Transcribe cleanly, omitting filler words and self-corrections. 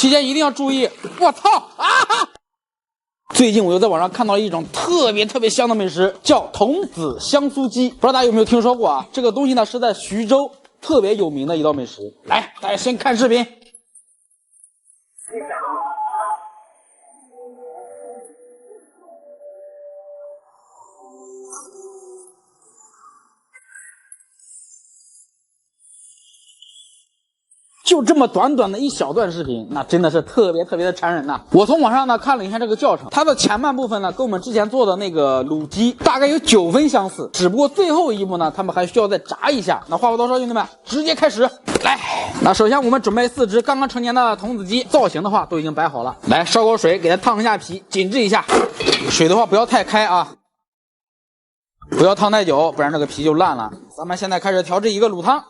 期间一定要注意。我操啊！最近我又在网上看到了一种特别香的美食，叫童子香酥鸡，不知道大家有没有听说过啊？这个东西呢是在徐州特别有名的一道美食。来，大家先看视频。就这么短的一小段视频，那真的是特别的残忍呐！我从网上呢看了一下这个教程，它的前半部分呢跟我们之前做的那个卤鸡大概有9分相似，只不过最后一步呢，他们还需要再炸一下。那话不多说，兄弟们，直接开始来。那首先我们准备4只刚刚成年的童子鸡，造型的话都已经摆好了。来烧口水，给它烫一下皮，紧致一下。水的话不要太开啊，不要烫太久，不然这个皮就烂了。咱们现在开始调制一个卤汤。